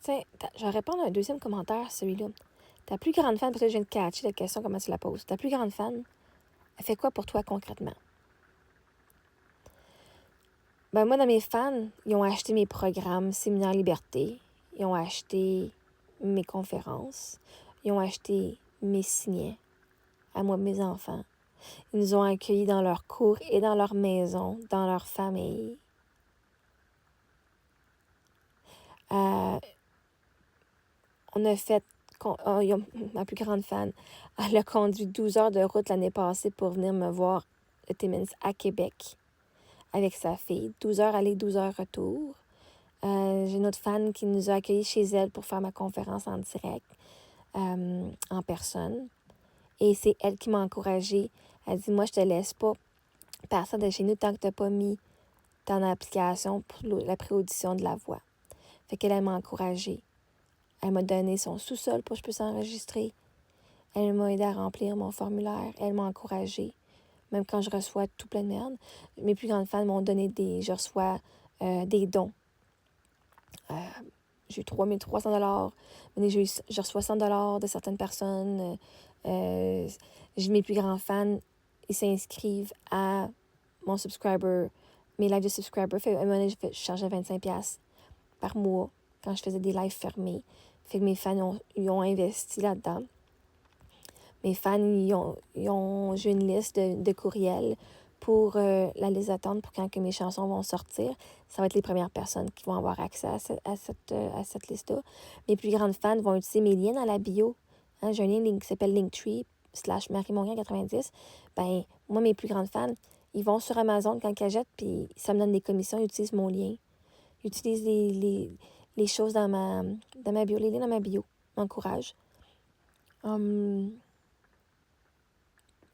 Tiens, je vais répondre à un deuxième commentaire, celui-là. Ta plus grande fan, parce que je viens de catcher la question, comment tu la poses. Ta plus grande fan, elle fait quoi pour toi concrètement? Ben moi, dans mes fans, ils ont acheté mes programmes Séminaire Liberté. Ils ont acheté mes conférences. Ils ont acheté mes signets à moi, mes enfants. Ils nous ont accueillis dans leurs cours et dans leur maison, dans leur famille. On a fait... ma plus grande fan, elle a conduit 12 heures de route l'année passée pour venir me voir le Timmins à Québec avec sa fille. 12 heures aller, 12 heures retour. J'ai une autre fan qui nous a accueillis chez elle pour faire ma conférence en direct, en personne. Et c'est elle qui m'a encouragée. Elle dit, moi, je te laisse pas partir de chez nous tant que tu n'as pas mis ton application pour la pré-audition de la voix. Fait qu'elle m'a encouragée. Elle m'a donné son sous-sol pour que je puisse enregistrer. Elle m'a aidé à remplir mon formulaire. Elle m'a encouragée. Même quand je reçois tout plein de merde. Mes plus grandes fans m'ont donné je reçois des dons. J'ai eu 3 300 $. Je reçois 100 $ de certaines personnes. Mes plus grands fans, ils s'inscrivent à mon subscriber, mes lives de subscriber. À un moment donné, je chargeais 25$ par mois quand je faisais des lives fermés. Fait que mes fans, ils ont investi là-dedans. Mes fans, j'ai une liste de courriels pour la liste d'attente pour quand que mes chansons vont sortir. Ça va être les premières personnes qui vont avoir accès à cette liste-là. Mes plus grandes fans vont utiliser mes liens dans la bio. Hein, j'ai un lien qui s'appelle Linktree/MarieMongrain90. Ben, moi, mes plus grandes fans, ils vont sur Amazon quand ils achètent, puis ça me donne des commissions, ils utilisent mon lien. Ils utilisent les choses dans ma bio, les liens dans ma bio. M'encouragent. Ils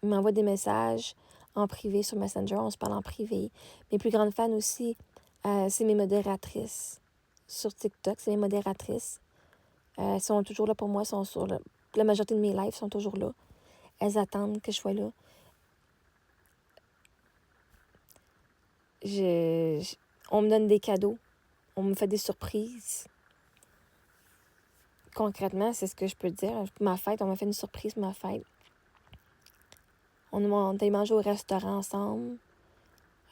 m'envoient des messages en privé sur Messenger. On se parle en privé. Mes plus grandes fans aussi, c'est mes modératrices sur TikTok. C'est mes modératrices. Elles sont toujours là pour moi. La majorité de mes lives sont toujours là. Elles attendent que je sois là. On me donne des cadeaux. On me fait des surprises. Concrètement, c'est ce que je peux te dire. Ma fête, on m'a fait une surprise pour ma fête. On est mangé au restaurant ensemble.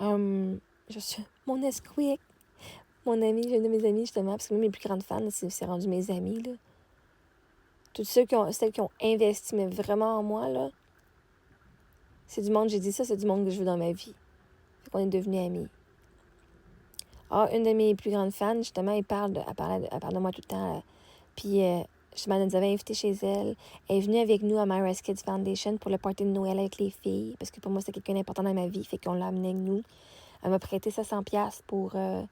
Mon Nesquik. Mon ami, j'ai une de mes amies, justement, parce que mes plus grandes fans, c'est rendu mes amis, là. Toutes celles qui ont investi, mais vraiment en moi, là, c'est du monde, j'ai dit ça, c'est du monde que je veux dans ma vie. Fait qu'on est devenus amis. Ah, une de mes plus grandes fans, justement, elle parle de moi tout le temps. Puis, justement, elle nous avait invités chez elle. Elle est venue avec nous à Myra's Kids Foundation pour le party de Noël avec les filles, parce que pour moi, c'est quelqu'un d'important dans ma vie, fait qu'on l'a amené avec nous. Elle m'a prêté 700$ pour mon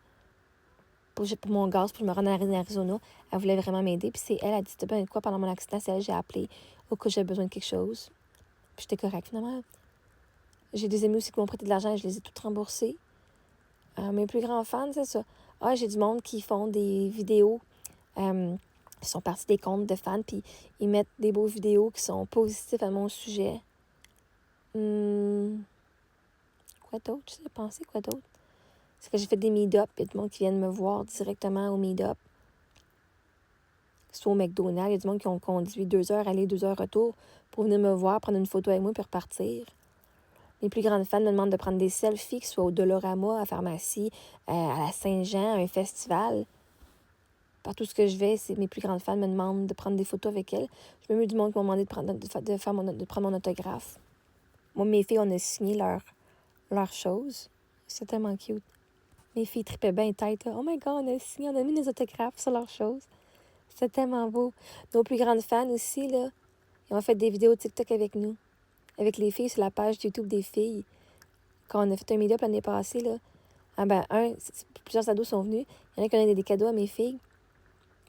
gaz, pour que je me rende en Arizona. Elle voulait vraiment m'aider. Puis c'est elle a dit, t'as besoin de quoi pendant mon accident? C'est elle, j'ai appelé au cas où j'avais besoin de quelque chose. Puis j'étais correcte, finalement. J'ai des amis aussi qui m'ont prêté de l'argent et je les ai toutes remboursées. Mes plus grands fans, c'est ça. Ah, j'ai du monde qui font des vidéos. Ils sont partis des comptes de fans, puis ils mettent des beaux vidéos qui sont positifs à mon sujet. Quoi d'autre? Je sais penser quoi d'autre? C'est que j'ai fait des meet-up. Il y a du monde qui viennent me voir directement au meet-up. Soit au McDonald's, il y a du monde qui ont conduit 2 heures aller, 2 heures retour pour venir me voir, prendre une photo avec moi puis repartir. Mes plus grandes fans me demandent de prendre des selfies, que ce soit au Dolorama, à Pharmacie, à la Saint-Jean, à un festival. Partout ce que je vais, mes plus grandes fans me demandent de prendre des photos avec elles. J'ai même eu du monde qui m'a demandé de prendre mon autographe. Moi, mes filles, on a signé leurs choses. C'est tellement cute. Mes filles tripaient bien tête. Là. Oh my God, on a mis nos autographes sur leurs choses. C'est tellement beau. Nos plus grandes fans aussi, là, ils ont fait des vidéos TikTok avec nous. Avec les filles sur la page YouTube des filles. Quand on a fait un meet-up l'année passée, là, plusieurs ados sont venus. Il y en a qui ont donné des cadeaux à mes filles.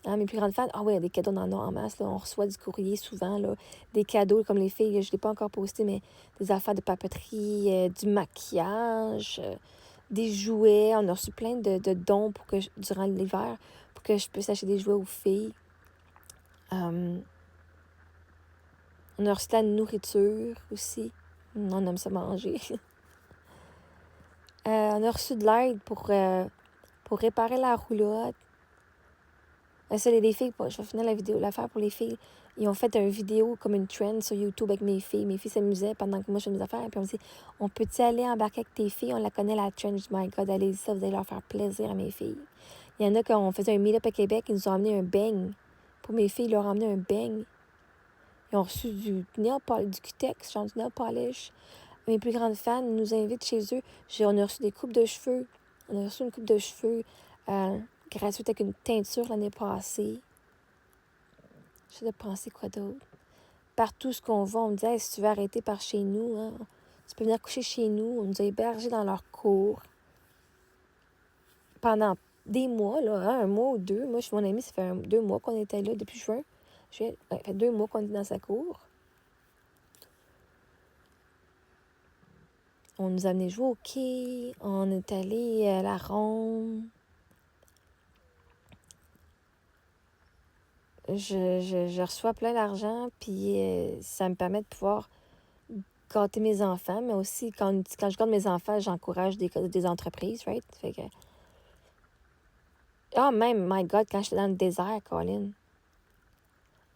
Mes plus grandes fans, il y a des cadeaux en masse. Là. On reçoit du courrier souvent, là, des cadeaux comme les filles. Je ne l'ai pas encore posté, mais des affaires de papeterie, du maquillage, des jouets. On a reçu plein de dons durant l'hiver pour que je puisse acheter des jouets aux filles. On a reçu de la nourriture aussi. On aime ça manger. On a reçu de l'aide pour réparer la roulotte. Ça, les filles, je vais finir l'affaire pour les filles. Ils ont fait une vidéo comme une trend sur YouTube avec mes filles. Mes filles s'amusaient pendant que moi je faisais mes affaires. Puis on me dit, on peut-tu aller embarquer avec tes filles? On la connaît, la trend. Je dis, my God, allez-y, ça, vous allez leur faire plaisir à mes filles. Il y en a qui ont fait un meet-up à Québec, ils nous ont amené un beigne. Pour mes filles, ils leur ont amené un beigne. Ils ont reçu du Cutex, genre du nail polish. Mes plus grandes fans nous invitent chez eux. On a reçu des coupes de cheveux. On a reçu une coupe de cheveux gratuite avec une teinture l'année passée. J'essaie de penser quoi d'autre. Partout ce qu'on va, on me dit hey, si tu veux arrêter par chez nous, hein, tu peux venir coucher chez nous. On nous a hébergés dans leur cour pendant des mois, là, hein, un mois ou deux. Moi, je suis mon amie, ça fait 2 mois qu'on était là depuis juin. Ça fait 2 mois qu'on est dans sa cour. On nous a amenés jouer au quai. On est allé à la ronde. Je reçois plein d'argent, puis ça me permet de pouvoir gâter mes enfants, mais aussi, quand je gâte mes enfants, j'encourage des entreprises, right? Fait que... même, my God, quand j'étais dans le désert, Colin,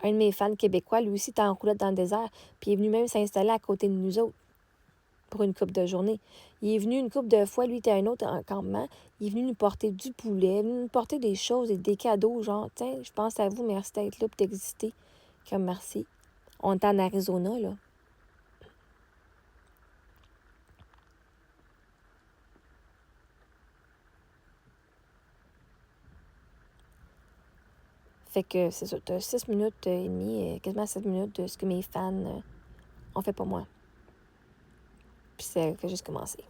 un de mes fans québécois, lui aussi, était en roulotte dans le désert, puis il est venu même s'installer à côté de nous autres pour une couple de journée. Il est venu une couple de fois, lui, il était un autre campement, il est venu nous porter du poulet, venu nous porter des choses et des cadeaux, genre, tiens, je pense à vous, merci d'être là, et d'exister, comme merci. On est en Arizona, là. Fait que c'est ça, t'as 6 minutes et demie, quasiment 7 minutes de ce que mes fans ont fait pour moi. Puis ça fait juste commencer.